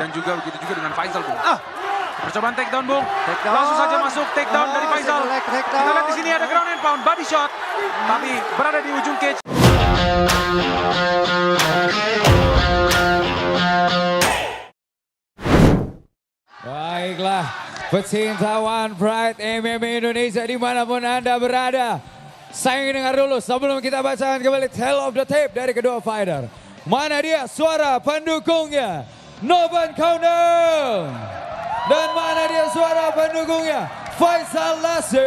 dan juga begitu juga dengan Faisal, Bung. Percobaan takedown, Bung. Langsung saja masuk takedown dari Faisal. Kita lihat di sini ada ground and pound, body shot. Tapi berada di ujung cage. Baiklah, pecinta One Pride MMA Indonesia dimanapun Anda berada. Saya ingin dengar dulu sebelum kita bacakan kembali Tale of the Tape dari kedua fighter. Mana dia suara pendukungnya? Novan Kaunang. Dan mana dia suara pendukungnya? Faisal Lassi.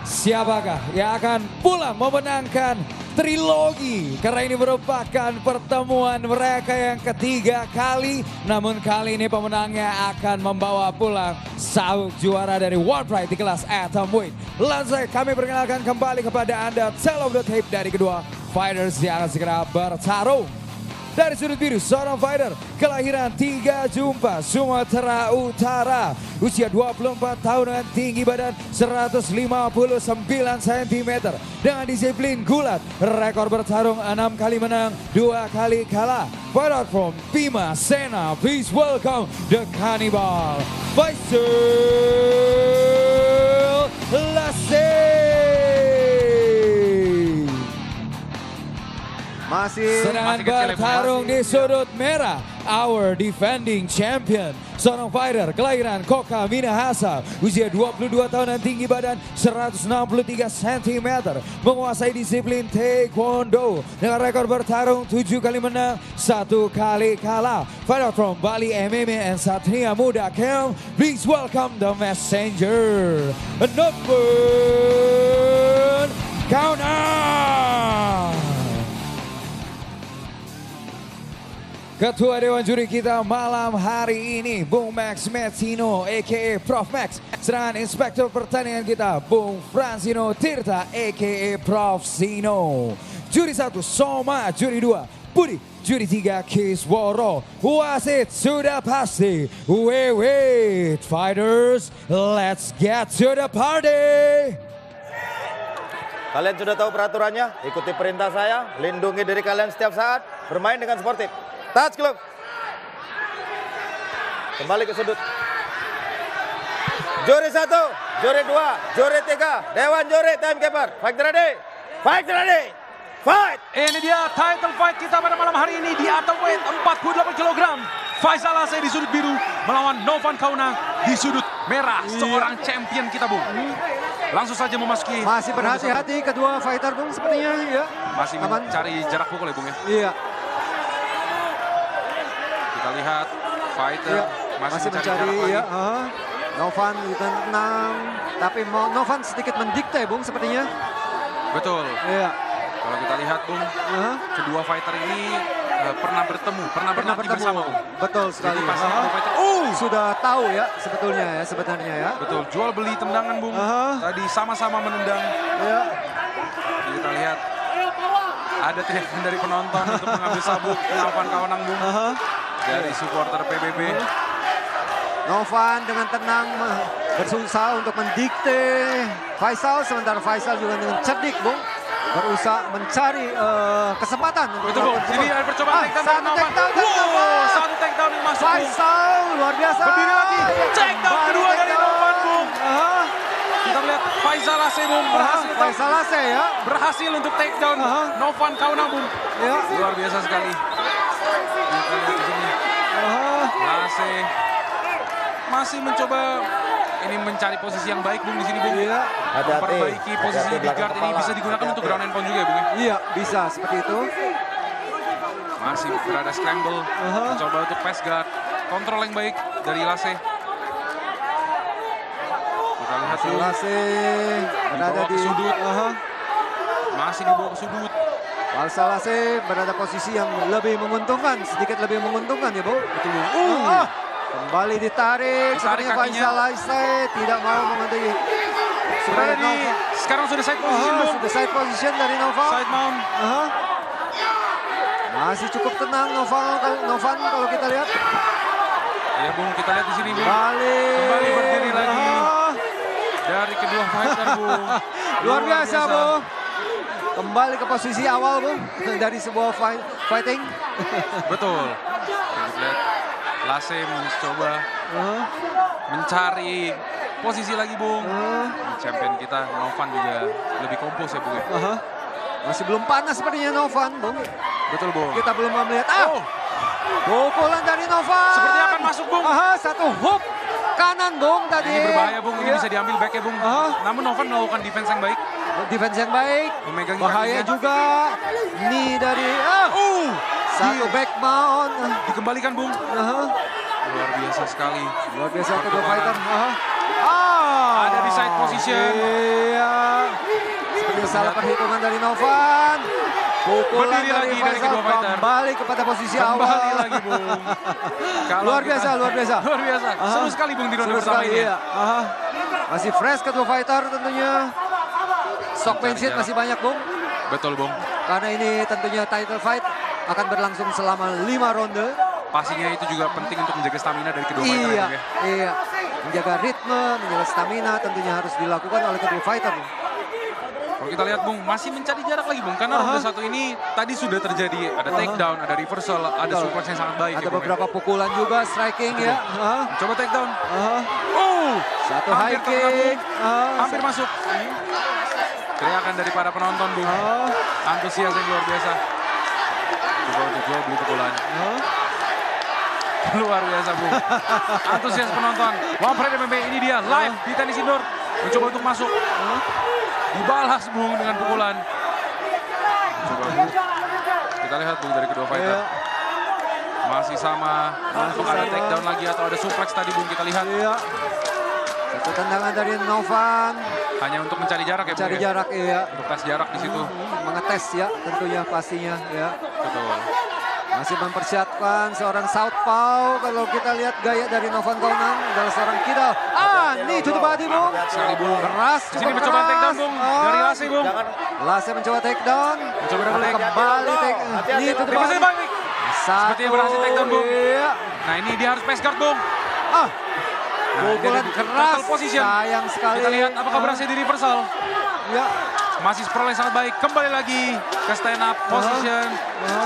Siapakah yang akan pula memenangkan trilogi? Karena ini merupakan pertemuan mereka yang ketiga kali. Namun kali ini pemenangnya akan membawa pulang sabuk juara dari One Pride di kelas Atomweight. Langsung kami perkenalkan kembali kepada Anda Tale of the Tape dari kedua fighters yang akan segera bertarung. Dari sudut biru, seorang fighter kelahiran 3 Jumpa, Sumatera Utara. Usia 24 tahun dengan tinggi badan 159 cm. Dengan disiplin gulat, rekor bertarung 6 kali menang, 2 kali kalah. Fighter from Bima Sena, please welcome the Cannibal, Faisal Lassi. Sedang bertarung di sudut merah, our defending champion, seorang fighter kelahiran Koka Minahasa, usia 22 tahun dan tinggi badan 163 cm, menguasai disiplin taekwondo dengan rekor bertarung 7 kali menang, 1 kali kalah. Fighter from Bali MMA and Satria Muda Camp, please welcome the messenger, Novan Kaunang. Ketua Dewan Juri kita malam hari ini, Bung Max Metzino, a.k.a. Prof. Max. Sedangkan Inspektur Pertandingan kita, Bung Francino Tirta, a.k.a. Prof. Sino. Juri 1, Soma. Juri 2, Budi. Juri 3, Kisworo. Wasit sudah pasti. Wait, fighters, let's get to the party. Kalian sudah tahu peraturannya, ikuti perintah saya, lindungi diri kalian setiap saat, bermain dengan sportif. Touch glove. Kembali ke sudut. Juri 1, juri 2, juri 3, Dewan Juri, timekeeper. Fight ready, fight ready, fight. Ini dia title fight kita pada malam hari ini di Atomweight 48 kg. Faisal Lassi di sudut biru melawan Novan Kaunang di sudut merah. Seorang champion kita, Bung. Langsung saja memasuki. Masih berhati-hati kedua fighter, Bung, sepertinya ya. Masih mencari jarak pukul ya, Bung ya. Iya. Kita lihat fighter masih mencari ya. Novan tenang, tapi Novan sedikit mendikte, Bung, sepertinya. Betul. Iya. Kalau kita lihat, Bung, kedua fighter ini pernah bertemu, pernah berlatih bersama, Bung. Betul sekali. Jadi pasti kedua fighter, sudah tahu ya sebetulnya ya, sebenarnya ya. Betul, jual beli tendangan, Bung. Tadi sama-sama menendang. Iya. Kita lihat ada teriakan dari penonton untuk mengambil sabuk Novan Kaunang, Bung. Dari supporter PBB. Novan dengan tenang berusaha untuk mendikte Faisal, sementara Faisal juga dengan cerdik, Bung, berusaha mencari kesempatan untuk Bung. Jadi ada percobaan takedown dari Novan. Satu takedown yang masuk, Faisal luar biasa. Berdiri lagi. Takedown kedua dari Novan, Bung. Kita lihat Faisal Lassi, Bung, berhasil. Faisal Lassi ya, berhasil untuk takedown Novan Kaunang, Bung. Ya. Luar biasa sekali. Kita lihat di sini. Lassi masih mencoba ini mencari posisi yang baik, Bung, di sini, Bung. Iya. Memperbaiki posisi di guard ini bisa digunakan untuk ground and pound juga ya, Bung. Iya, bisa seperti itu. Masih berada scramble, mencoba untuk pass guard. Kontrol yang baik dari Lassi. Kita lihat dulu. Lassi berada di sudut. Masih dibawa ke sudut. Faisal Lassi berada posisi yang lebih menguntungkan, sedikit lebih menguntungkan ya, Bu. Betul. Kembali ditarik, sepertinya Faisal Lassi tidak mau menghentikan. Sekarang sudah side position, Bung. Sudah side position dari Novan. Side mount. Masih cukup tenang Novan kalau kita lihat. Ya, Bung, kita lihat di sini, Bung. Kembali berdiri lagi. Dari kedua fighter, Bung. Luar biasa, Bung. Kembali ke posisi awal, Bung, dari sebuah fight fighting. Betul. Kita lihat Lase mencoba mencari posisi lagi, Bung. Champion kita Novan juga lebih kompos ya, Bung. Masih belum panas sepertinya Novan, Bung. Betul, Bung. Kita belum melihat. Oh, Pukulan dari Novan. sepertinya akan masuk, Bung. Satu hook kanan, Bung, tadi. Ini berbahaya, Bung. Ini Iya. bisa diambil back ya, Bung. Namun Novan melakukan defense yang baik. Defense yang baik. Memegang Bahaya kakinya. juga. Knee dari satu back mount. Dikembalikan, Bung. Luar biasa sekali. Luar biasa kedua Pertukaran. fighter. Ada di side position. Iya. Seperti salah perhitungan dari Novan. Pukulan Berdiri lagi dari Faisal kedua fighter. kembali kepada posisi Kembali awal. lagi, Bung. Kalau Luar kita- biasa, luar biasa. Luar biasa. Seru sekali, Bung, di ronde Seru pertama sekali, ini. iya. Masih fresh kedua fighter tentunya. Stock Mencari bensin jarak. masih banyak, Bung. Betul, Bung. Karena ini tentunya title fight akan berlangsung selama 5 ronde. Pastinya itu juga penting untuk menjaga stamina dari kedua fighter Iya, ya, Bung, ya. iya. Menjaga ritme, menjaga stamina tentunya harus dilakukan oleh kedua fighter. Kalau kita lihat, Bung, masih mencari jarak lagi, Bung. Karena ronde satu ini tadi sudah terjadi ada takedown, ada reversal, ada Betul. suplex yang sangat baik. Ada ya, Bung, ya. beberapa pukulan juga, striking ya. Coba takedown. Satu Hampir high terkena, kick. Bung. Hampir masuk. Teriakan dari para penonton, Bung. Antusias yang luar biasa. Coba untuk jual beli pukulan. Luar biasa, Bung. Antusias penonton. Wapret MMA ini dia live di tenis indoor. Mencoba untuk masuk. Dibalas, Bung, dengan pukulan. Coba, Bung. Kita lihat, Bung, dari kedua fighter. Masih sama. Apakah ada sama. takedown lagi atau ada suplex tadi, Bung, kita lihat. Iya. Satu tendangan dari Novan. Hanya untuk mencari jarak ya, Bung. Cari ya? jarak, iya. Untuk tes jarak di situ. Mengetes ya tentunya pastinya ya. Betul. Masih mempersiapkan seorang southpaw. Kalau kita lihat gaya dari Novan Kaunang adalah seorang kidal. Knee to the body, Bung. Sekali, Bung. Keras. Di sini cukup mencoba keras. takedown, Bung. Dari Lase, Bung. Lase mencoba takedown. Mencoba double leg. Kembali take knee to the Reversal body. balik. Sepertinya berhasil takedown, Bung. Iya. Nah, ini dia harus pace guard, Bung. Nah, Pukulan ini ada keras. turtle position. Sayang sekali. Kita lihat apakah berhasil di reversal. Ya. Masih peroleh sangat baik. Kembali lagi ke stand up position.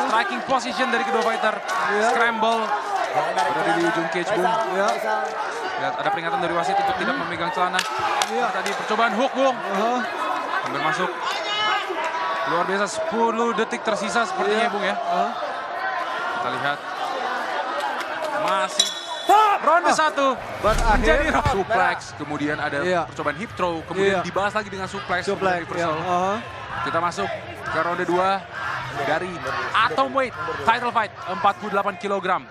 Striking position dari kedua fighter. Scramble. Berada di ujung cage, Bung. Ya. Lihat ada peringatan dari wasit untuk tidak memegang celana. Iya. Tadi percobaan hook, Bung. Hampir masuk. Luar biasa, 10 detik tersisa sepertinya, Bung, ya. Kita lihat. Masih. Ronde 1 menjadi Berakhir. suplex, kemudian ada Iya. percobaan hip throw, kemudian Iya. dibalas lagi dengan suplex, Suplex. kemudian Ya. reversal. Kita masuk ke ronde 2 dari atomweight title fight 48 kg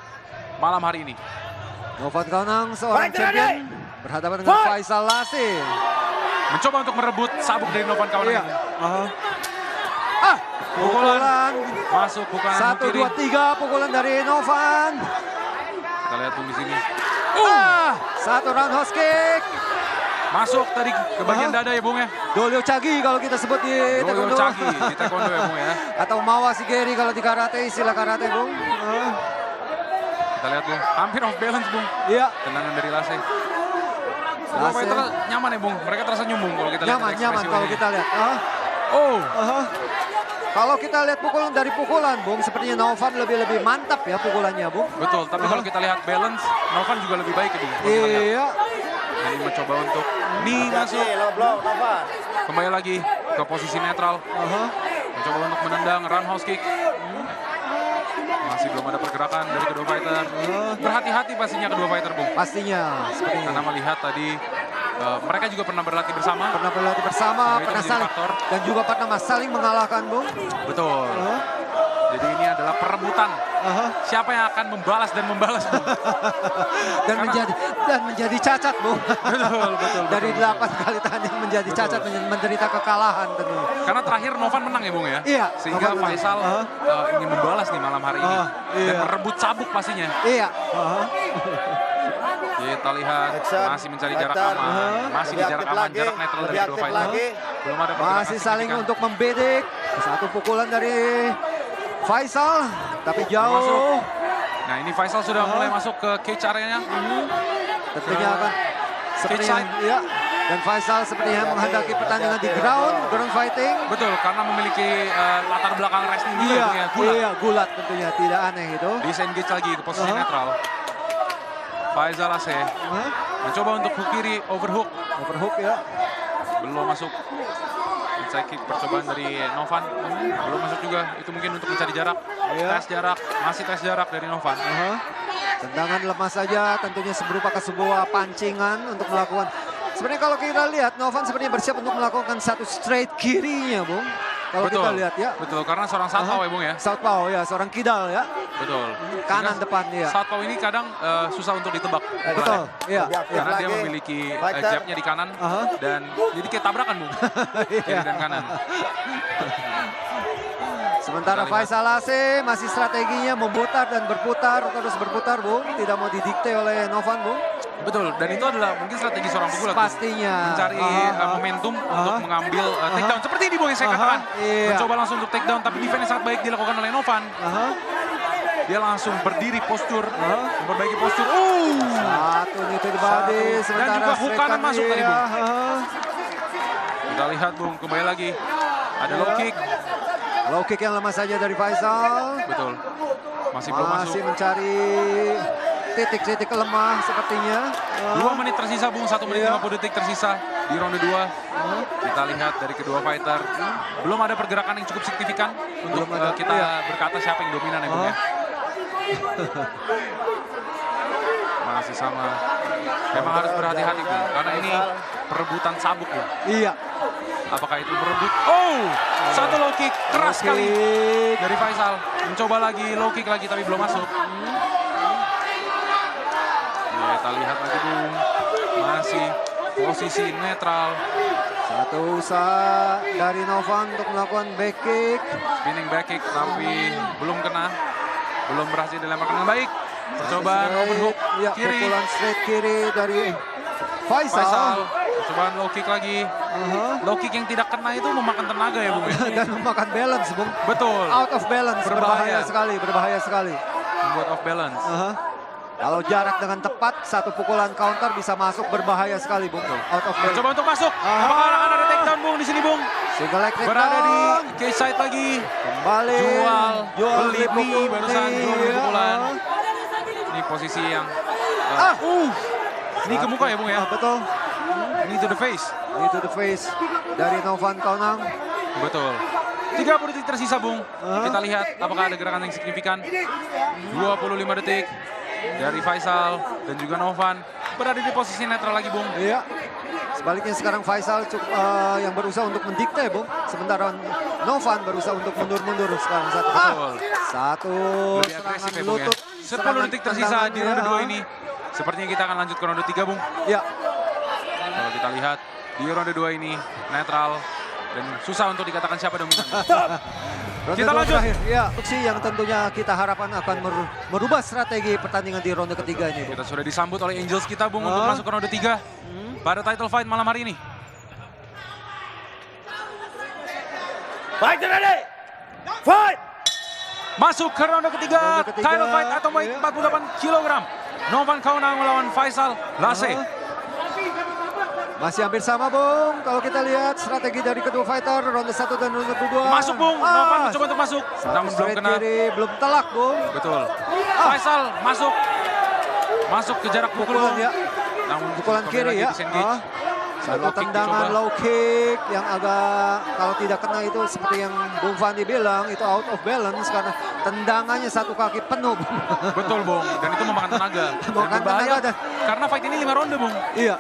malam hari ini. Novan Kaunang seorang champion berhadapan dengan Faisal Lase. Mencoba untuk merebut sabuk dari Novan Kaunang. Iya. ini. Pukulan. Masuk bukan 1, kiri. 2, 3 pukulan dari Novan. Kita lihat, Bung, di sini. Satu roundhouse kick. Masuk tadi ke bagian dada ya, Bung, ya. Dolio Chagi kalau kita sebut di Doyo taekwondo. Chagi di taekwondo ya, Bung, ya. Atau Mawa Shigeri kalau di karate, istilah karate, Bung. Kita lihat, Bung. Hampir off balance, Bung. Iya. Tendangan dari Lase. Kedua Lase. fighter nyaman ya, Bung. Mereka tersenyum, Bung, kalau kita lihat Nyaman ekspresi kalau wajahnya. kita lihat. Kalau kita lihat pukulan dari pukulan, Bung, sepertinya Novan lebih mantap ya pukulannya, Bung. Betul, tapi kalau kita lihat balance, Novan juga lebih baik ya, Bung. Kalau kita lihat. Iya. Ini mencoba untuk knee masuk. Low blow, Novan. Kembali lagi ke posisi netral. Mencoba untuk menendang roundhouse kick. Masih belum ada pergerakan dari kedua fighter. Berhati-hati pastinya kedua fighter, Bung. Pastinya seperti Karena melihat tadi mereka juga pernah berlatih bersama. pernah berlatih bersama, Nah, itu pernah menjadi saling faktor. dan juga pernah saling mengalahkan, Bung. Betul. Jadi ini adalah perebutan. Siapa yang akan membalas dan membalas, Bung. Dan menjadi cacat, Bung. Betul. Dari 8 kali tanding menjadi cacat, menderita kekalahan tentunya. Karena terakhir Novan menang ya, Bung, ya. Iya, Sehingga Novan menang. Faisal ingin membalas nih malam hari ini. Dan Iya. merebut sabuk pastinya. Iya. Kita lihat Action. masih mencari jarak Fighter. aman. Masih di Lebih jarak aktif aman, lagi. jarak netral dari Lebih kedua aktif fighter. lagi. Belum ada pergerakan Masih saling signifikan. untuk membedik. Satu pukulan dari Faisal, tapi jauh. Masuk. Nah, ini Faisal sudah mulai masuk ke cage area-nya. Tentunya akan seperti Cage yang, side. ya, Dan Faisal sepertinya menghendaki pertandingan di ground fighting. Betul, karena memiliki latar belakang wrestling juga Iya, Bung ya. Gulat. iya, gulat tentunya, tidak aneh itu. Disengage lagi ke posisi netral. Faisal Ase mencoba untuk hook kiri, overhook. Overhook ya. Belum masuk. Inside kick percobaan dari Novan. Belum masuk juga. Itu mungkin untuk mencari jarak. Iya. Tes jarak. Masih tes jarak dari Novan. Tendangan lemah saja tentunya merupakan sebuah pancingan untuk melakukan. Sebenarnya kalau kita lihat Novan sepertinya bersiap untuk melakukan satu straight kirinya, Bung. Kalau kita lihat ya. Betul, karena seorang southpaw ya Bung ya. Southpaw ya, seorang kidal ya. Betul. Kanan depan ya. Southpaw ini kadang susah untuk ditebak. Betul, iya. Karena dia Lagi. memiliki Fighter. jabnya di kanan dan jadi kayak tabrakan Bung. Kiri dan kanan. Sementara Kita lihat. Faisal Ase masih strateginya memutar dan berputar, terus berputar, Bung. Tidak mau didikte oleh Novan, Bung. Betul, dan itu adalah mungkin strategi seorang pegulat. Bung. Pastinya. Mencari momentum untuk mengambil takedown. Seperti ini Bung yang saya katakan. Iya. Mencoba langsung untuk takedown, tapi defense yang sangat baik dilakukan oleh Novan. Dia langsung berdiri postur, memperbaiki postur. Satu nih to the body, Satu. sementara Dan juga hook straight kanan masuk tadi, iya. Bung. Kita lihat Bung, kembali lagi. Ada low kick. Low kick yang lemah saja dari Faisal. Betul. Masih belum masuk. Masih mencari titik-titik lemah sepertinya. 2 menit tersisa Bung, 1 menit Iya. 50 detik tersisa di ronde 2. Kita lihat dari kedua fighter. Belum ada pergerakan yang cukup signifikan untuk Belum ada, kita iya. berkata siapa yang dominan ya Bung ya. Masih sama. Memang harus berhati-hati Bung, karena ini perebutan sabuk Bung. Iya. Apakah itu berebut? Satu low kick keras Low sekali kick. dari Faisal. Mencoba lagi low kick lagi tapi belum masuk. Ya, kita lihat lagi Bung. Masih posisi netral. Satu usaha dari Novan untuk melakukan back kick. Spinning back kick tapi belum kena. Belum berhasil dilemparkan dengan baik. Percobaan overhook Ya, kiri. pukulan straight kiri dari Faisal. Faisal. Percobaan low kick lagi. Low kick yang tidak kena itu memakan tenaga ya Bung. Dan memakan balance, Bung. Betul. Out of balance, Berbahaya. berbahaya sekali. Membuat off balance. Kalau jarak dengan tepat, satu pukulan counter bisa masuk, berbahaya sekali, Bung. Out of balance. Coba untuk masuk. Apakah akan ada takedown Bung di sini Bung? Single leg takedown. Berada di cage side lagi. Kembali. Jual beli pukul. barusan jual beli pukulan. Ini posisi yang ini ke muka ya Bung ya. Betul. Ini to the face. Ini to the face dari Novan Kaunang. Betul. 30 detik tersisa Bung. Kita lihat apakah ada gerakan yang signifikan. 25 detik dari Faisal dan juga Novan berada di posisi netral lagi Bung. Iya. Sebaliknya sekarang Faisal yang berusaha untuk mendikte, Bung. Sementara Novan berusaha untuk mundur-mundur sekarang. Betul. Satu Lebih agresif ya Bung ya. lutut. 10 detik tersisa di ronde 2 ini. Sepertinya kita akan lanjut ke ronde 3 Bung. Ya. Kalau kita lihat di ronde 2 ini netral dan susah untuk dikatakan siapa dominan. Ronde Kita dua lanjut. terakhir. Ya, opsi yang tentunya kita harapkan akan merubah strategi pertandingan di ronde ketiga ini, Bung. Kita sudah disambut oleh Angels kita Bung untuk masuk ke ronde 3 pada title fight malam hari ini. Fight ready. Fight. Masuk ke ronde ketiga, Ronde ketiga, title fight atau weight iya. 48 kg. Novan Kaunang melawan Faisal Lase. Masih hampir sama, Bung. Kalau kita lihat strategi dari kedua fighter, ronde 1 dan ronde 2. Masuk Bung, Novan mencoba untuk masuk. Namun belum Straight kena. kiri, belum telak, Bung. Betul. Faisal masuk. Masuk ke jarak pukul Pukulan Bung. ya. Namun Pukulan kembali kiri lagi ya. disengage. Satu Low kick tendangan dicoba. low kick yang agak kalau tidak kena itu seperti yang Bung Fandi bilang itu out of balance karena tendangannya satu kaki penuh. Bung. Betul Bung, dan itu memakan tenaga. Dan Memakan berbahaya tenaga dan- karena fight ini 5 ronde Bung. Iya.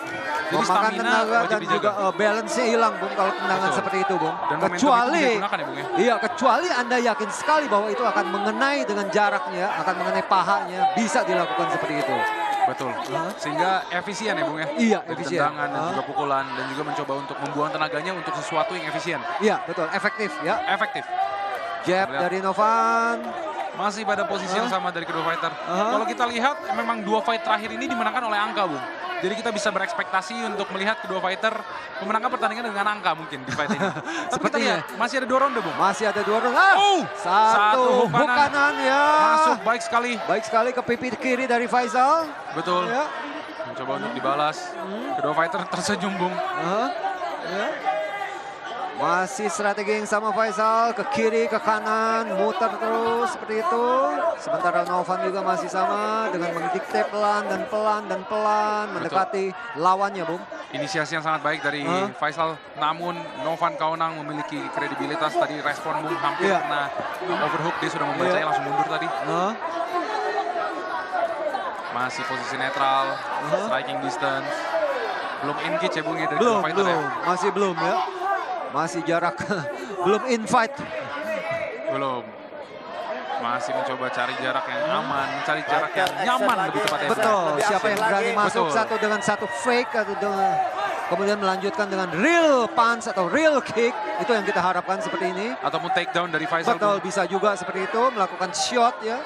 Jadi Memakan stamina tenaga wajib dan dijaga. juga balance-nya hilang, Bung, kalau tendangan Betul. seperti itu, Bung. Dan momentum itu Kecuali bisa digunakan ya Bung ya. Iya, kecuali Anda yakin sekali bahwa itu akan mengenai dengan jaraknya, akan mengenai pahanya, bisa dilakukan seperti itu. Betul. Sehingga efisien ya Bung ya. Iya, Dari efisien. tendangan dan juga pukulan dan juga mencoba untuk membuang tenaganya untuk sesuatu yang efisien. Iya, betul, efektif ya. Efektif. Jab Lihat. dari Novan. Masih pada posisi yang sama dari kedua fighter. Kalau kita lihat memang 2 fight terakhir ini dimenangkan oleh angka Bung. Jadi kita bisa berekspektasi untuk melihat kedua fighter memenangkan pertandingan dengan angka mungkin di fight ini. Tapi kita Sepertinya. lihat masih ada 2 ronde Bung. Masih ada 2 ronde. Satu hook hook kanan ya. Masuk baik sekali. Baik sekali ke pipi kiri dari Faisal. Betul. Ya. Mencoba untuk dibalas. Kedua fighter tersenyum, Bung. Ya. Masih strategi yang sama Faisal, ke kiri, ke kanan, muter terus seperti itu. Sementara Novan juga masih sama dengan mendikte pelan dan pelan mendekati lawannya, Bung. Inisiasi yang sangat baik dari Faisal, namun Novan Kaunang memiliki kredibilitas. Tadi respon Bung hampir kena overhook, dia sudah membacanya langsung mundur tadi. Masih posisi netral, striking distance. Belum engage ya Bung ya dari kedua fighter ya? Masih belum ya. Masih jarak, belum in-fight. Belum. Masih mencoba cari jarak yang aman, mencari jarak yang nyaman lebih tepatnya. Betul, siapa yang berani masuk satu dengan satu fake atau dengan kemudian melanjutkan dengan real punch atau real kick, itu yang kita harapkan seperti ini. Ataupun takedown dari Faisal. Betul, bisa juga seperti itu, melakukan shot ya.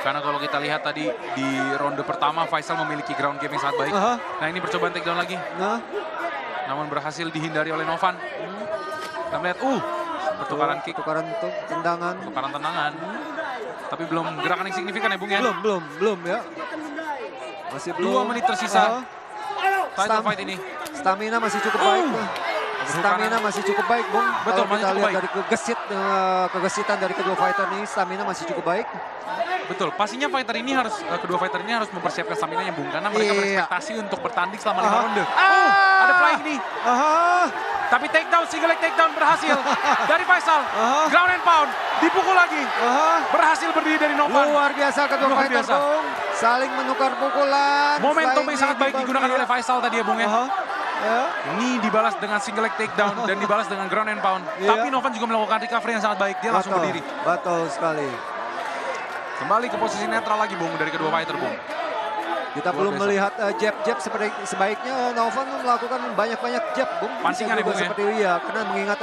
Karena kalau kita lihat tadi di ronde pertama Faisal memiliki ground game yang sangat baik. Nah ini percobaan takedown lagi. Namun berhasil dihindari oleh Novan. Kita melihat, pertukaran kick. Pertukaran tendangan. Pertukaran tendangan. Tapi belum gerakan yang signifikan ya Bung ya? Belum ya. Masih belum. 2 menit tersisa. Title fight ini. Stamina masih cukup baik. Stamina masih cukup baik, Bung. Betul, kalau kita masih lihat cukup dari kegesitan dari kedua fighter ini, stamina masih cukup baik. Betul, pastinya kedua fighter ini harus mempersiapkan stamina-nya Bung. Karena mereka berekspektasi untuk bertanding selama 5 ronde. Ada flying nih. Tapi takedown, single leg takedown berhasil dari Faisal. Ground and pound, dipukul lagi. Berhasil berdiri dari Novan. Luar biasa kedua fighter, Bung. Saling menukar pukulan. Momentum yang sangat baik digunakan oleh Faisal tadi ya Bung ya. Ini dibalas dengan single leg takedown dan dibalas dengan ground and pound. Tapi Novan juga melakukan recovery yang sangat baik. Dia langsung berdiri. Betul sekali. Kembali ke posisi netral lagi Bung dari kedua fighter Bung. Kita belum melihat jab-jab sebaiknya Novan melakukan banyak-banyak jab, Bung. Pancingan ya Bung ya? Seperti karena mengingat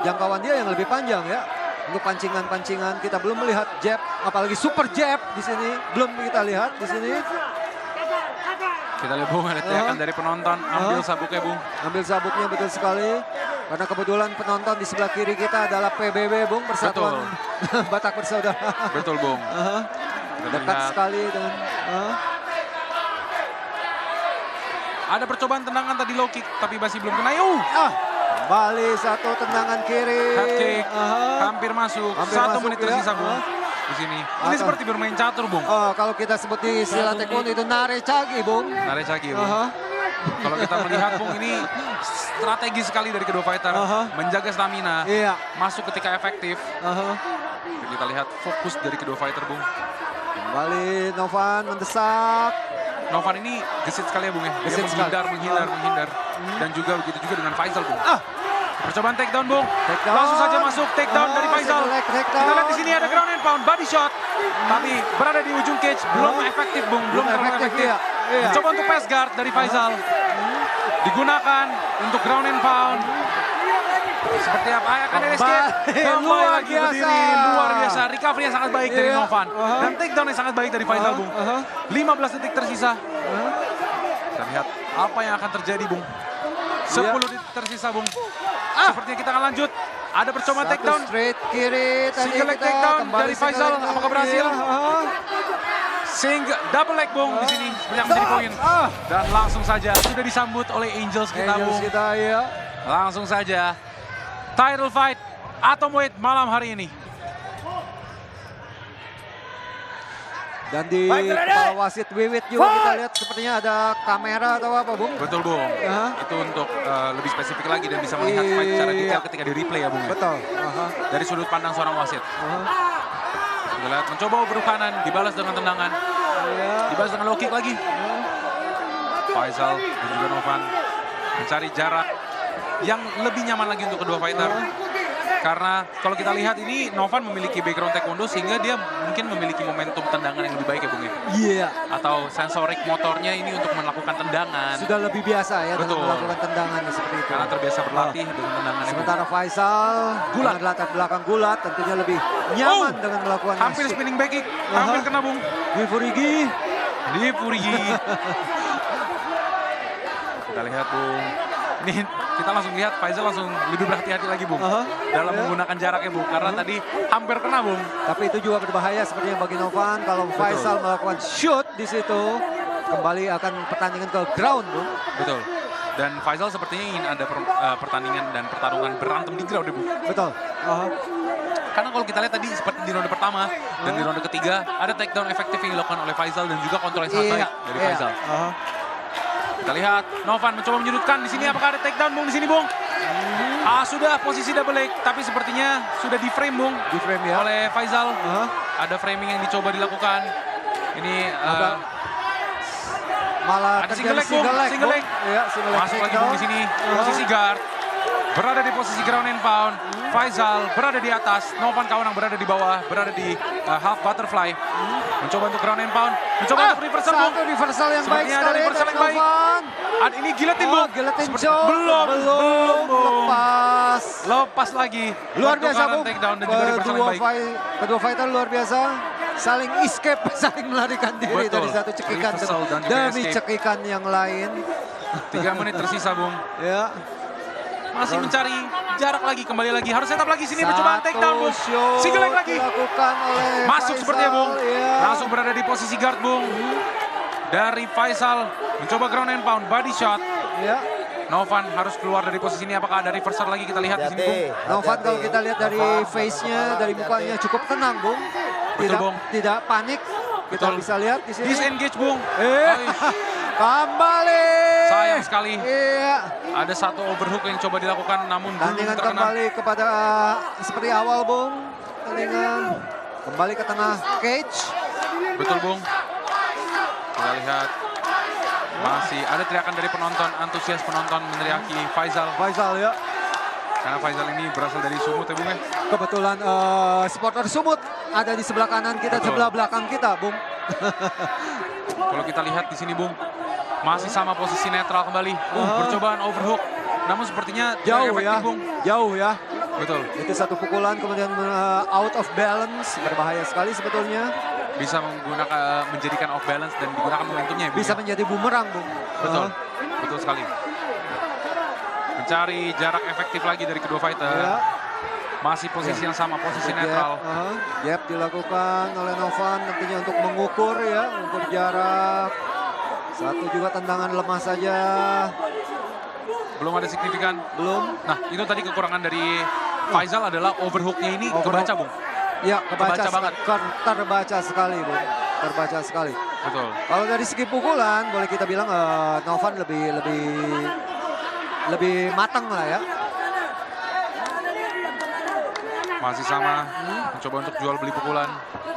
jangkauan dia yang lebih panjang ya. Untuk pancingan-pancingan kita belum melihat jab, apalagi super jab di sini. Belum kita lihat di sini. Kita lihat Bung, ada teriakan dari penonton, ambil sabuknya Bung. Ambil sabuknya, betul sekali. Karena kebetulan penonton di sebelah kiri kita adalah PBB, Bung, Persatuan Batak Bersaudara. Betul Bung. Dekat sekali dengan... Ada percobaan tendangan tadi low kick, tapi masih belum kena. Kembali satu tendangan kiri. Head kick, hampir masuk. Hampir 1 masuk menit tersisa Bung. Di sini. Ini seperti bermain catur Bung. Kalau kita sebut di istilah taekwondo itu nare cagi, Bung. Nare cagi Bung. Kalau kita melihat Bung, ini strategi sekali dari kedua fighter. Menjaga stamina, masuk ketika efektif. Kita lihat fokus dari kedua fighter Bung. Kembali Novan mendesak. Novan ini gesit sekali ya Bung ya. Dia menghindar. Dan juga begitu juga dengan Faisal Bung. Percobaan takedown Bung. Langsung saja masuk takedown dari Faisal. Kita lihat di sini ada ground and pound, body shot. Tapi berada di ujung cage, belum efektif Bung. Belum terlalu efektif. Coba untuk pass guard dari Faisal. Digunakan untuk ground and pound. Seperti apa? Akan escape. Kembali lagi berdiri. Luar biasa. Recovery yang sangat baik dari Novan. Dan takedown yang sangat baik dari Faisal Bung. 15 detik tersisa. Kita lihat apa yang akan terjadi Bung. 10 detik tersisa Bung. Sepertinya kita akan lanjut. Ada percobaan takedown. Straight kiri. Single leg takedown dari Faisal. Apakah berhasil? Double leg Bung di sini. Seperti yang menjadi poin. Dan langsung saja sudah disambut oleh Angels kita Bung. Langsung saja. Title fight atomweight malam hari ini. Dan di kepala wasit Wiwit juga kita lihat sepertinya ada kamera atau apa Bung? Betul Bung. Itu untuk lebih spesifik lagi dan bisa melihat fight secara detail ketika di replay ya Bung. Betul. Dari sudut pandang seorang wasit. Kita lihat mencoba over kanan, dibalas dengan tendangan. Dibalas dengan low kick lagi. Faisal dan juga Novan mencari jarak yang lebih nyaman lagi untuk kedua fighter. Karena kalau kita lihat ini Novan memiliki background taekwondo sehingga dia mungkin memiliki momentum tendangan yang lebih baik ya Bung ya. Atau sensorik motornya ini untuk melakukan tendangan. Sudah lebih biasa ya Betul. dengan melakukan tendangan seperti itu. Karena terbiasa berlatih dengan tendangan. Sementara Faisal gulat, dengan latar belakang gulat tentunya lebih nyaman dengan melakukan hampir spinning back kick, hampir kena Bung. Di Furigi. Kita lihat Bung. Ini kita langsung lihat Faisal langsung lebih berhati-hati lagi Bung. Dalam menggunakan jaraknya Bung. Karena tadi hampir kena Bung. Tapi itu juga berbahaya sepertinya bagi Novan. Kalau Faisal melakukan shoot di situ. kembali akan pertandingan ke ground, Bung. Betul. Dan Faisal sepertinya ingin ada pertandingan dan pertarungan berantem di ground, Bu. Betul. Karena kalau kita lihat tadi seperti di ronde pertama dan di ronde ketiga ada takedown efektif yang dilakukan oleh Faisal dan juga kontrol yang sangat baik dari Faisal. Kita lihat Novan mencoba menyudutkan di sini, apakah ada takedown, Bung, di sini, Bung? Sudah posisi double leg, tapi sepertinya sudah di frame, Bung, Di frame ya. oleh Faisal. Ada framing yang dicoba dilakukan. Ini Malah ada terjadi single leg, single leg. Iya, single leg masuk lagi, takedown. Bung, di sini. Posisi guard. Berada di posisi ground and pound. Faisal berada di atas. Novan Kaunang berada di bawah. Berada di half butterfly. Mencoba untuk ground and pound. Mencoba untuk reversal, Bung. Satu reversal yang baik Sepertinya ada sekali reversal dari yang baik. Novan. Ini giletin, Bung. Giletin Seperti- choke. Belum, Bung. Lepas. Lepas lagi. Luar biasa, Pertukaran Bung. takedown dan juga reversal yang baik. Kedua fighter luar biasa. Saling escape, saling melarikan diri Betul. dari satu cekikan Reversal dan juga demi escape. cekikan yang lain. 3 menit tersisa, Bung. Ya. Masih mencari jarak lagi, kembali lagi. Harus setup lagi sini, percobaan takedown, Bung. shoot Single leg lagi. dilakukan oleh Masuk Faisal. sepertinya, Bung. Ya. Langsung berada di posisi guard, Bung. Dari Faisal mencoba ground and pound, body shot. Ya. Novan harus keluar dari posisi ini. Apakah ada reversal lagi? Kita lihat di sini, Bung. Novan kalau kita lihat dari face-nya, dari mukanya cukup tenang, Bung. Betul, Bung. Tidak panik. Kita Betul. bisa lihat di sini. Disengage, Bung. Aish. Kembali. Sayang sekali. Iya. Ada satu overhook yang coba dilakukan, namun belum Tandingan terkena. kembali kepada seperti awal, Bung. Tandingan kembali ke tengah cage. Betul, Bung. Kita lihat. Masih ada teriakan dari penonton, antusias penonton meneriaki Faisal. Faisal ya. Karena Faisal ini berasal dari Sumut, ya, Bung, ya. Kebetulan supporter Sumut ada di sebelah kanan kita, Betul. sebelah belakang kita, Bung. Kalau kita lihat di sini, Bung, masih sama posisi netral kembali. Percobaan overhook. Namun sepertinya tidak Jauh efektif, ya. Bung. Jauh ya. Betul. Itu satu pukulan kemudian out of balance, berbahaya sekali sebetulnya. Bisa menggunakan menjadikan off balance dan digunakan momentumnya, ya, Bung, Bisa ya. menjadi bumerang, Bung. Betul. Betul sekali. Mencari jarak efektif lagi dari kedua fighter. Ya. Masih posisi yang sama, posisi netral. Jab dilakukan oleh Novan tentunya untuk mengukur ya, mengukur jarak. Satu juga tendangan lemah saja. Belum ada signifikan. Belum. Nah, itu tadi kekurangan dari Faisal adalah overhooknya ini Overhook. kebaca, Bung. Ya, kebaca banget. terbaca sekali, Bung. Terbaca sekali. Betul. Kalau dari segi pukulan, boleh kita bilang Novan lebih matang lah ya. Masih sama. Mencoba untuk jual beli pukulan.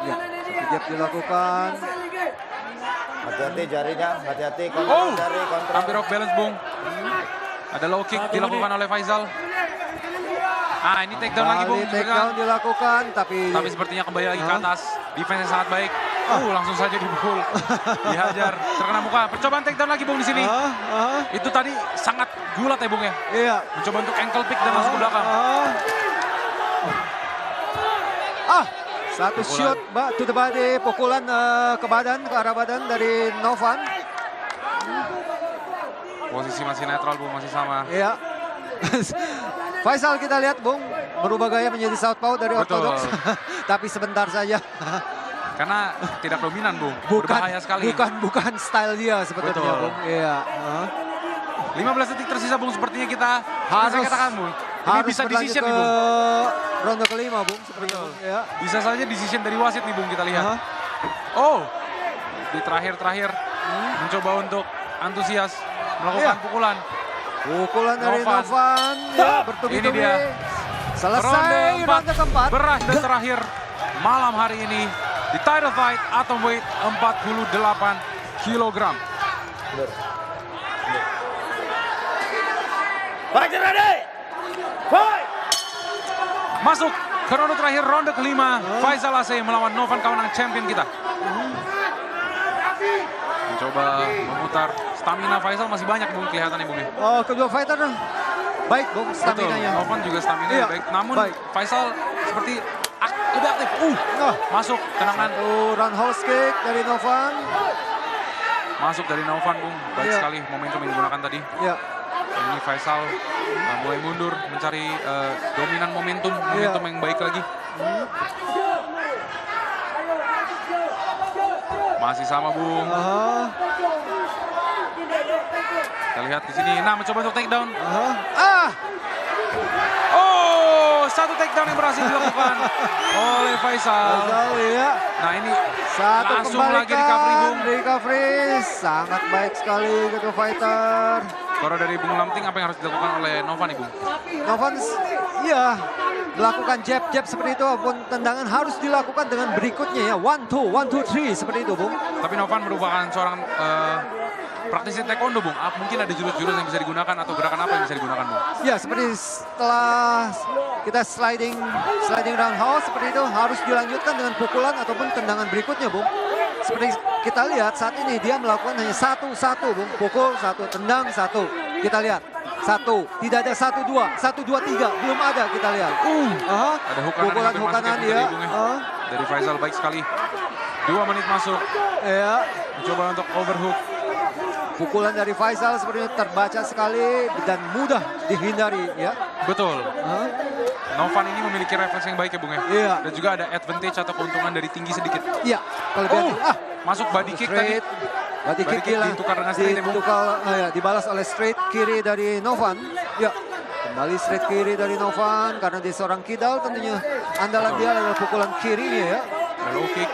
Ya, satu jab dilakukan. Hati-hati jarinya, hati-hati Oh, kontrol jari, kontrol. hampir off balance, Bung. Ada low kick dilakukan oleh Faisal. Ini takedown lagi, Bung. Kembali takedown dilakukan, tapi Sepertinya kembali lagi ke atas. Defense yang sangat baik. Langsung saja dipukul. Dihajar. Terkena muka. Percobaan takedown lagi, Bung, di sini. Itu tadi sangat gulat, ya, Bung, ya. Iya. Mencoba untuk ankle pick dan langsung ke belakang. Satu Pukulan. shoot to the body, pukulan ke badan, ke arah badan dari Novan. Posisi masih netral, Bung, masih sama. Iya. Faisal kita lihat, Bung, berubah gaya menjadi southpaw dari Betul. ortodoks. Tapi sebentar saja. Karena tidak dominan, Bung. Berbahaya sekali. Bukan style dia sebetulnya, Betul. Bung. Iya. 15 detik tersisa, Bung. Sepertinya kita Harus- saya katakan, Bung. Ini Harus bisa berlanjut decision ke nih, Bung. ronde kelima, Bung. Sepertinya, Bung. Ya. Bisa saja decision dari wasit nih, Bung, kita lihat. Di terakhir-terakhir mencoba untuk antusias melakukan Iya. pukulan. Pukulan dari Novan. Novan. Ya, bertubi-tubi. Ini dia. Selesai ronde keempat. Berakhir terakhir malam hari ini di title fight atomweight 48 kg. Fight ready. Fight. Masuk ke ronde terakhir, ronde kelima. Faisal Asey melawan Novan Kaunang, champion kita. Mencoba memutar. Stamina Faisal masih banyak, Bung, kelihatannya, Bung. Kedua fighter baik, Bung, Betul, stamina-nya. Novan juga stamina Iya, baik. Namun baik. Faisal seperti lebih aktif. Masuk tendangan. Roundhouse kick dari Novan. Masuk dari Novan, Bung. Baik Iya. sekali momentum yang digunakan tadi. Ya. Ini Faisal mulai mundur, mencari dominan momentum Iya. yang baik lagi. Masih sama, Bung. Kita lihat di sini. Nah, mencoba untuk takedown. Oh, satu takedown yang berhasil dilakukan oleh Faisal. Ya. Nah, ini Satu langsung lagi recovery, Bung. Recovery sangat baik sekali kedua fighter. Kalau dari Bung Lamting, apa yang harus dilakukan oleh Novan nih, Bung? Novan, iya, melakukan jab-jab seperti itu, apapun tendangan harus dilakukan dengan berikutnya ya. 1, 2, 1, 2, 3 seperti itu, Bung. Tapi Novan merupakan seorang praktisi taekwondo, Bung. Mungkin ada jurus-jurus yang bisa digunakan atau gerakan apa yang bisa digunakan, Bung? Ya, seperti setelah kita sliding roundhouse seperti itu harus dilanjutkan dengan pukulan ataupun tendangan berikutnya, Bung. Seperti kita lihat saat ini dia melakukan hanya satu, Bung. Pukul satu, tendang satu. Kita lihat. Satu, tidak ada 1, 2, 1, 2, 3. Belum ada kita lihat. Ada Pukulan-hukanan dia. Dari Faisal baik sekali. 2 menit masuk. Ya. Mencoba untuk overhook. Pukulan dari Faisal sepertinya terbaca sekali dan mudah dihindari ya. Betul. Novan ini memiliki refleks yang baik ya, Bung ya. Iya. Dan juga ada advantage atau keuntungan dari tinggi sedikit. Iya. Kelebihan. Masuk body kick tadi. Body kick ditukar dengan straight ya, Bung. Dibalas oleh straight kiri dari Novan. Ya. Kembali straight kiri dari Novan karena dia seorang kidal tentunya andalan dia adalah pukulan kirinya ya. Low kick.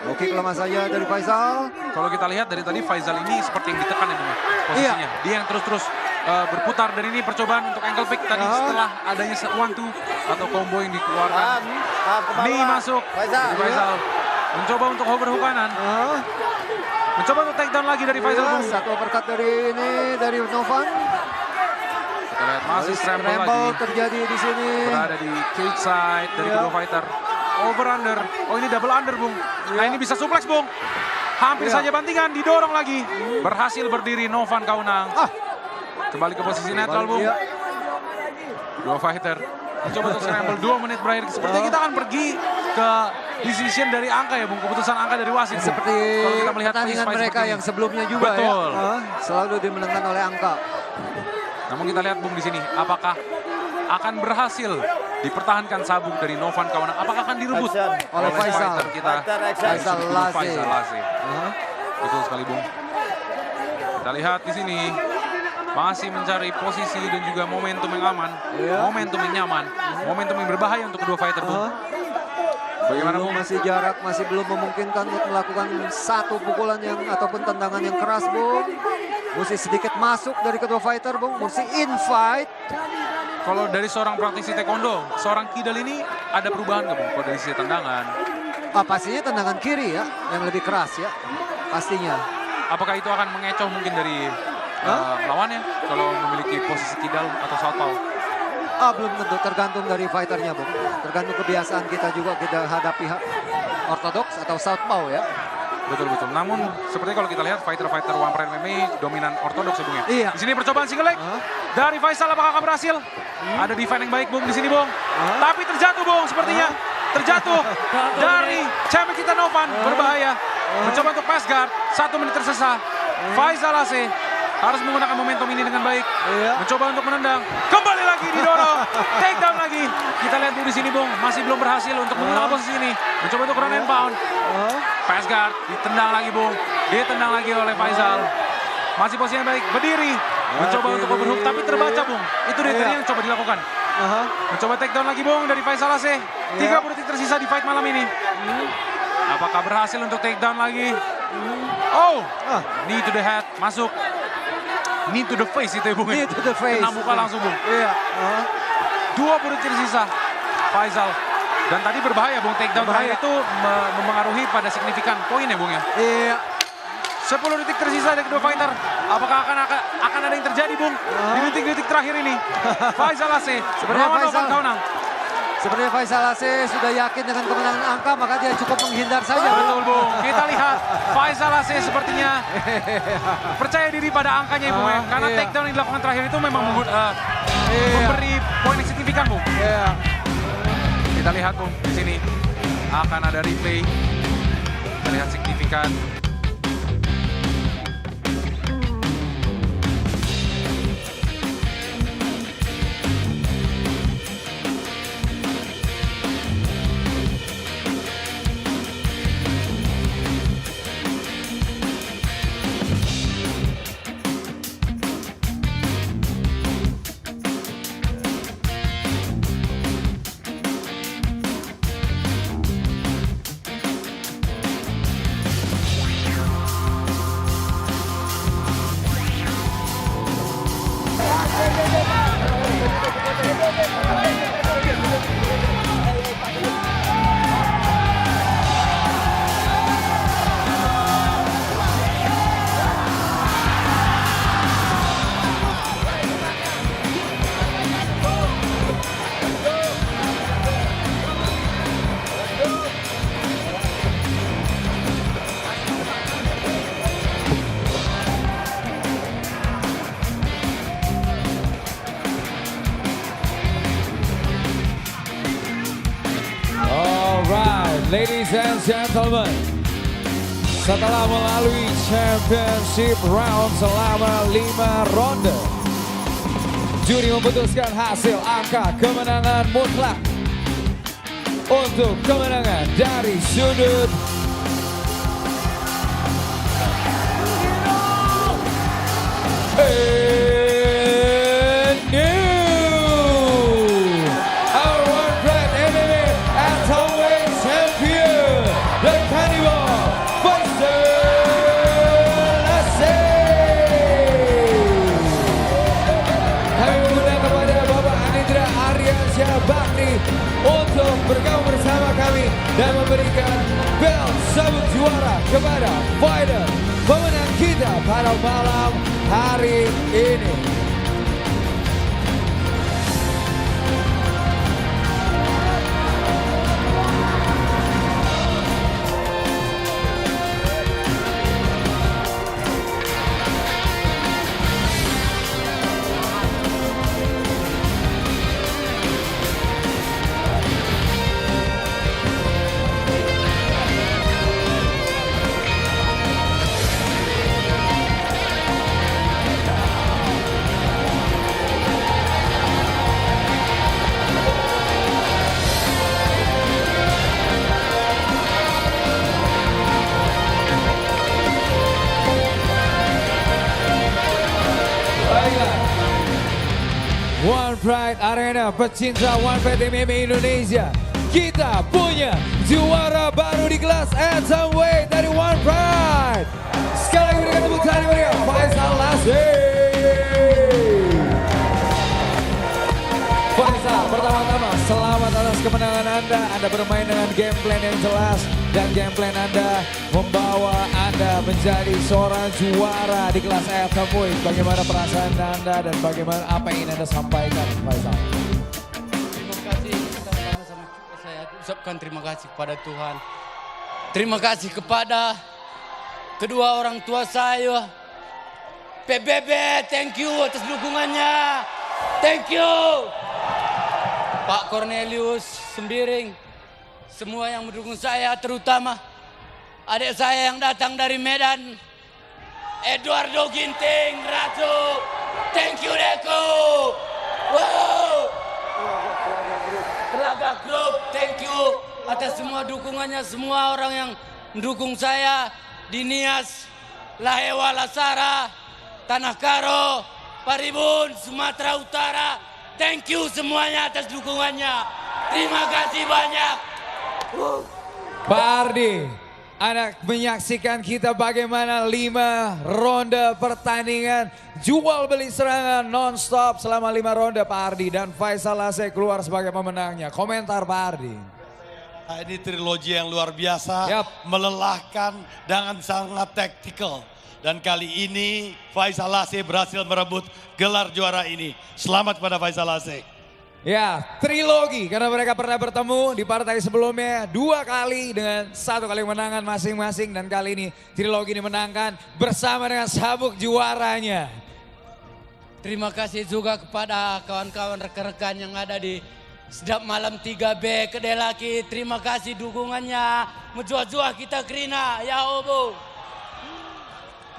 Low kick lemah saja dari Faisal. Kalau kita lihat dari tadi Faisal ini seperti yang ditekan ya, Bung ya, posisinya. Iya. Dia yang terus-terus berputar dan ini percobaan untuk ankle pick tadi setelah adanya 1-2 atau combo yang dikeluarkan. Knee masuk dari Faisal. Mencoba untuk overhook kanan. Mencoba untuk takedown lagi dari Faisal, Bung. Satu uppercut dari Novan. Kita lihat masih scramble lagi. Terjadi di sini. Berada di cage side dari kedua fighter. Over under. Oh, ini double under, Bung. Nah, ini bisa suplex, Bung. Hampir saja bantingan, didorong lagi. Berhasil berdiri Novan Kaunang. Kembali ke posisi netral, Bung. Dua fighter. Coba untuk scramble, 2 menit berakhir. Sepertinya kita akan pergi ke decision dari angka ya, Bung. Keputusan angka dari wasit. Seperti kalau kita melihat pertandingan mereka yang sebelumnya juga. Betul. Ya. Selalu dimenangkan oleh angka. Namun kita lihat, Bung, di sini apakah akan berhasil dipertahankan sabuk dari Novan Kaunang? Apakah akan direbut oleh Faisal? Faisal Laze. Betul sekali, Bung. Kita lihat di sini masih mencari posisi dan juga momentum yang aman, momentum yang nyaman, momentum yang berbahaya untuk kedua fighter, Bung. Bagaimana, Bung? Masih jarak, masih belum memungkinkan untuk melakukan satu pukulan yang ataupun tendangan yang keras, Bung. Mesti sedikit masuk dari kedua fighter, Bung. Mesti in fight. Kalau dari seorang praktisi taekwondo, seorang kidal ini ada perubahan nggak, Bung? Kalau dari sisi tendangan? Pastinya tendangan kiri ya, yang lebih keras ya, pastinya. Apakah itu akan mengecoh mungkin dari lawannya kalau memiliki posisi kidal atau southpaw? Belum tentu, tergantung dari fighternya, Bung. Tergantung kebiasaan kita juga, kita hadapi ortodoks atau southpaw ya. Betul-betul. Namun seperti kalau kita lihat fighter-fighter One Pride MMA dominan ortodoks ya, Bung ya. Iya. Di sini percobaan single leg dari Faisal, apakah akan berhasil? Ada defense yang baik, Bung, di sini, Bung. Tapi terjatuh, Bung, sepertinya. Terjatuh dari champion kita Novan, berbahaya. Mencoba untuk pass guard, 1 menit tersisa. Faisal Laze harus menggunakan momentum ini dengan baik. Mencoba untuk menendang, kembali lagi didorong, take down lagi. Kita lihat, Bung, di sini, Bung, masih belum berhasil untuk menggunakan posisi ini. Mencoba untuk run and pound. Pass guard, ditendang lagi, Bung. Ditendang lagi oleh Faisal. Masih posisinya baik, berdiri. Mencoba untuk overhook, tapi terbaca, Bung. Itu dia tadi yang coba dilakukan. Mencoba take down lagi, Bung, dari Faisal Laze. 30 detik tersisa di fight malam ini. Apakah berhasil untuk take down lagi? Knee to the head, masuk. Knee to the face itu ya, Bung. Knee to the face. Kena muka langsung, Bung. 20 detik tersisa. Faisal. Dan tadi berbahaya, Bung. Take down terakhir itu mempengaruhi pada signifikan poin ya, Bung ya. 10 detik tersisa dari kedua fighter. Apakah akan ada yang terjadi, Bung? Di detik-detik terakhir ini. Faisal Laze melawan Novan Kaunang. Sebenarnya Faisal Laze sudah yakin dengan kemenangan angka, maka dia cukup menghindar saja. Betul, Bung. Kita lihat Faisal Laze sepertinya percaya diri pada angkanya, Bung. Karena takedown yang dilakukan terakhir itu memang memberi poin yang signifikan, Bung. Kita lihat, Bung, di sini akan ada replay. Kita lihat signifikan. Ladies and gentlemen, setelah melalui championship round selama 5 ronde, juri memutuskan hasil angka kemenangan mutlak untuk kemenangan dari sudut our One Pride MMA Atomweight Champion, the Cannibal Faisal Laseh. Kami mengundang kepada Bapak Anindra Aryansyah Bakri untuk bergabung bersama kami dan memberikan belt sabuk juara kepada fighter pemenang kita pada malam hari ini. One Pride Arena, pecinta One Pride MMA Indonesia. Kita punya juara baru di kelas Atomweight dari One Pride. Sekali lagi berikan tepuk tangan berikan Faisal Laseh. Faisal, pertama-tama selamat atas kemenangan Anda. Anda bermain dengan game plan yang jelas dan game plan Anda membawa Anda menjadi seorang juara di kelas Atomweight. Bagaimana perasaan Anda dan bagaimana apa yang ingin Anda sampaikan, Faisal? Terima kasih, sama-sama saya ucapkan terima kasih kepada Tuhan. Terima kasih kepada kedua orang tua saya. PBB, thank you atas dukungannya. Thank you. Pak Cornelius Sembiring, semua yang mendukung saya, terutama adik saya yang datang dari Medan, Eduardo Ginting, Ratu. Thank you Deko. Wow. Telaga Group, thank you atas semua dukungannya, semua orang yang mendukung saya di Nias, Lahewa, Lasara, Tanah Karo, Paribun, Sumatera Utara. Thank you semuanya atas dukungannya. Terima kasih banyak. Pak Ardi, Anda menyaksikan kita bagaimana 5 ronde pertandingan jual beli serangan non-stop selama 5 ronde Pak Ardi, dan Faisal Laseh keluar sebagai pemenangnya. Komentar Pak Ardi. Ini trilogi yang luar biasa, melelahkan dan sangat taktikal. Dan kali ini Faisal Laseh berhasil merebut gelar juara ini. Selamat pada Faisal Laseh. Ya, trilogi karena mereka pernah bertemu di partai sebelumnya 2 kali dengan 1 kali kemenangan masing-masing, dan kali ini trilogi dimenangkan bersama dengan sabuk juaranya. Terima kasih juga kepada kawan-kawan rekan-rekan yang ada di Sedap Malam 3B Kedelaki. Terima kasih dukungannya. Menjual-jual kita Krina, ya Obo.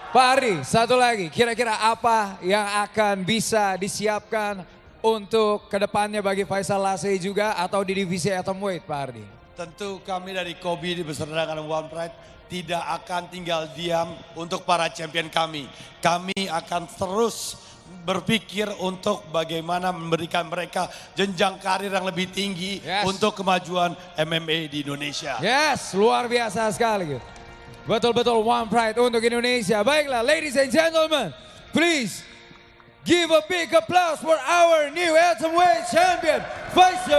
Pak Ardi, satu lagi, kira-kira apa yang akan bisa disiapkan untuk kedepannya bagi Faisal Laseh juga atau di divisi Atomweight, Pak Ardi? Tentu kami dari Kobi beserta dengan One Pride tidak akan tinggal diam untuk para champion kami. Kami akan terus berpikir untuk bagaimana memberikan mereka jenjang karir yang lebih tinggi untuk kemajuan MMA di Indonesia. Yes, luar biasa sekali. Betul-betul One Pride untuk Indonesia. Baiklah, ladies and gentlemen, please give a big applause for our new Atomweight champion, Faisal